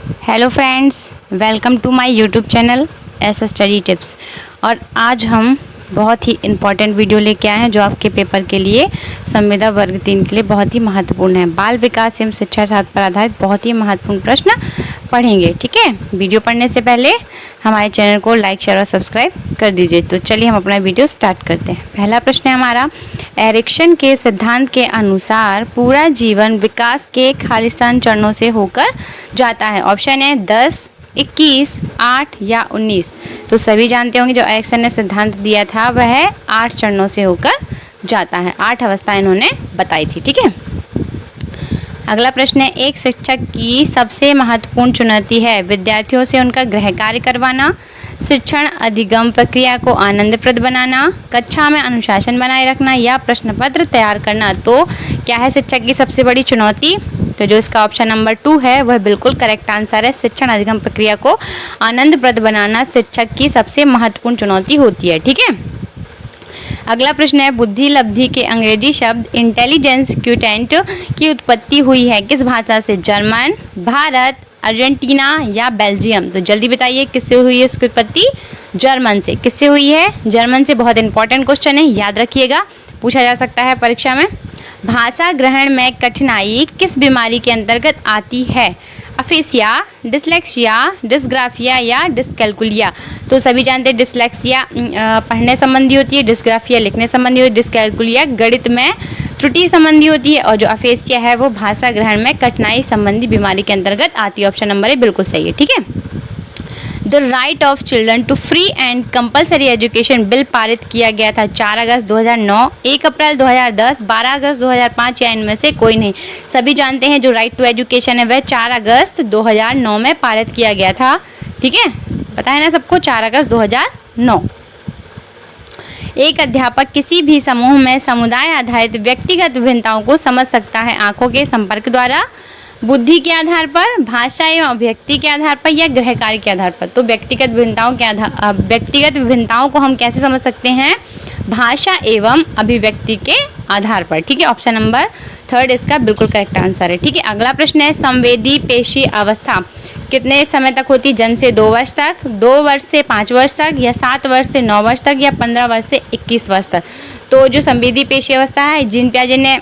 Hello friends, welcome to my YouTube channel S study tips. और आज हम बहुत ही इम्पॉर्टेंट वीडियो लेके आए हैं जो आपके पेपर के लिए संविदा वर्ग 3 के लिए बहुत ही महत्वपूर्ण है। बाल विकास एवं शिक्षा शास्त्र पर आधारित बहुत ही महत्वपूर्ण प्रश्न पढ़ेंगे। ठीक है, वीडियो पढ़ने से पहले हमारे चैनल को लाइक, शेयर और सब्सक्राइब कर दीजिए। तो चलिए हम अपना वीडियो स्टार्ट करते हैं। पहला प्रश्न है हमारा, एरिक्सन के सिद्धांत के अनुसार पूरा जीवन विकास के खालिस्तान चरणों से होकर जाता है। ऑप्शन है 10, 21, 8 या 19। तो सभी जानते होंगे जो एरिक्सन ने सिद्धांत दिया था वह 8 चरणों से होकर जाता है। 8 अवस्थाएं इन्होंने बताई थी। ठीक है, अगला प्रश्न है, एक शिक्षक की सबसे महत्वपूर्ण चुनौती है विद्यार्थियों से उनका गृह कार्य करवाना, शिक्षण अधिगम प्रक्रिया को आनंदप्रद बनाना, कक्षा में अनुशासन बनाए रखना या प्रश्न पत्र तैयार करना। तो क्या है शिक्षक की सबसे बड़ी चुनौती? तो जो इसका ऑप्शन नंबर 2 है वह बिल्कुल करेक्ट आंसर है। शिक्षण अधिगम प्रक्रिया को आनंदप्रद बनाना शिक्षक की सबसे महत्वपूर्ण चुनौती होती है। ठीक है, अगला प्रश्न है, बुद्धि लब्धि के अंग्रेजी शब्द इंटेलिजेंस क्यूटेंट की उत्पत्ति हुई है किस भाषा से? जर्मन, भारत, अर्जेंटीना या बेल्जियम। तो जल्दी बताइए किससे हुई है इसकी उत्पत्ति? जर्मन से। किससे हुई है? जर्मन से। बहुत इंपॉर्टेंट क्वेश्चन है, याद रखिएगा, पूछा जा सकता है परीक्षा में। भाषा ग्रहण में कठिनाई किस बीमारी के अंतर्गत आती है? अफेसिया, डिसलेक्सिया, डिस्ग्राफिया या डिस्कैल्कुलिया। तो सभी जानते हैं डिसलेक्सिया पढ़ने संबंधी होती है, डिस्ग्राफिया लिखने संबंधी होती है, डिस्कैल्कुलिया गणित में त्रुटि संबंधी होती है और जो अफेसिया है वो भाषा ग्रहण में कठिनाई संबंधी बीमारी के अंतर्गत आती है। ऑप्शन नंबर ए बिल्कुल सही है। ठीक है, the right of children to free and compulsory education bill पारित किया गया था 4 अगस्त 2009, 1 अप्रैल 2010, 12 अगस्त 2005 या इनमें से कोई नहीं। सभी जानते हैं जो राइट टू एजुकेशन है वह 4 अगस्त 2009 में पारित किया गया था। ठीक है, पता है ना सबको, 4 अगस्त 2009। एक अध्यापक किसी भी समूह में समुदाय आधारित व्यक्तिगत विभिन्नताओं को समझ सकता है आंखों के संपर्क द्वारा, बुद्धि के आधार पर, भाषा एवं अभिव्यक्ति के आधार पर या गृह कार्य के आधार पर। तो व्यक्तिगत विभिन्नताओं को हम कैसे समझ सकते हैं? भाषा एवं अभिव्यक्ति के आधार पर। ठीक है, ऑप्शन नंबर 3 इसका बिल्कुल करेक्ट आंसर है। ठीक है, अगला प्रश्न है, संवेदी पेशी अवस्था कितने समय तक होती? जन्म से 2 वर्ष तक, 2 वर्ष से 5 वर्ष तक या 7 वर्ष से 9 वर्ष तक या 15 वर्ष से 21 वर्ष तक। तो जो संवेदी पेशी अवस्था है, जीन पियाजे ने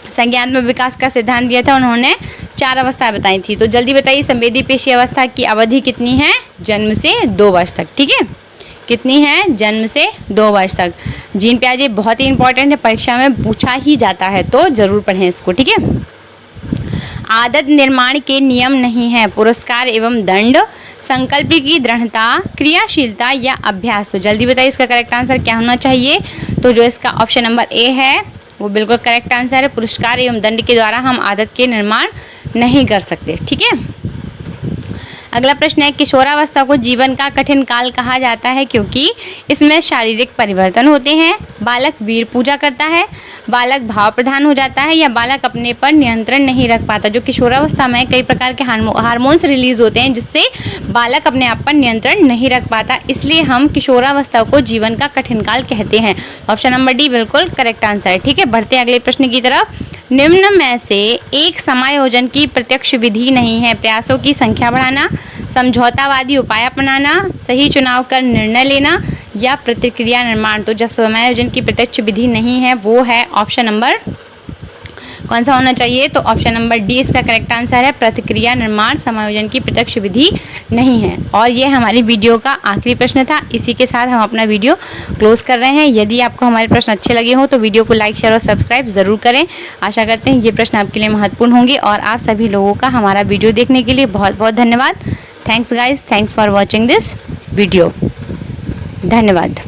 संज्ञानात्मक विकास का सिद्धांत दिया था, उन्होंने 4 अवस्थाएं बताई थी। तो जल्दी बताइए संवेदी पेशी अवस्था की अवधि कितनी है? जन्म से 2 वर्ष तक। ठीक है, कितनी है? जन्म से 2 वर्ष तक। जीन पियाजे बहुत ही इंपॉर्टेंट है, परीक्षा में पूछा ही जाता है तो जरूर पढ़ें इसको। ठीक है, आदत निर्माण के नियम नहीं है, पुरस्कार एवं दंड, संकल्प की दृढ़ता, क्रियाशीलता या अभ्यास। तो जल्दी बताइए इसका करेक्ट आंसर क्या होना चाहिए? तो जो इसका ऑप्शन नंबर ए है वो बिल्कुल करेक्ट आंसर है। पुरस्कार एवं दंड के द्वारा हम आदत के निर्माण नहीं कर सकते। ठीक है, अगला प्रश्न है, किशोरावस्था को जीवन का कठिन काल कहा जाता है क्योंकि इसमें शारीरिक परिवर्तन होते हैं, बालक वीर पूजा करता है, बालक भाव प्रधान हो जाता है या बालक अपने पर नियंत्रण नहीं रख पाता। जो किशोरावस्था में कई प्रकार के हार्मोन्स रिलीज होते हैं जिससे बालक अपने आप पर नियंत्रण नहीं रख पाता, इसलिए हम किशोरावस्था को जीवन का कठिन काल कहते हैं। ऑप्शन नंबर डी बिल्कुल करेक्ट आंसर है। ठीक है, बढ़ते हैं अगले प्रश्न की तरफ। निम्न में से एक समायोजन की प्रत्यक्ष विधि नहीं है? प्रयासों की संख्या बढ़ाना, समझौतावादी उपाय अपनाना, सही चुनाव कर निर्णय लेना या प्रतिक्रिया निर्माण। तो जो समायोजन की प्रत्यक्ष विधि नहीं है वो है ऑप्शन नंबर कौन सा होना चाहिए? तो ऑप्शन नंबर डी इसका करेक्ट आंसर है, प्रतिक्रिया निर्माण समायोजन की प्रत्यक्ष विधि नहीं है। और ये हमारी वीडियो का आखिरी प्रश्न था। इसी के साथ हम अपना वीडियो क्लोज कर रहे हैं। यदि आपको हमारे प्रश्न अच्छे लगे हो तो वीडियो को लाइक, शेयर और सब्सक्राइब ज़रूर करें। आशा करते हैं ये प्रश्न आपके लिए महत्वपूर्ण होंगे और आप सभी लोगों का हमारा वीडियो देखने के लिए बहुत बहुत धन्यवाद। Thanks guys, thanks for watching this video. धन्यवाद।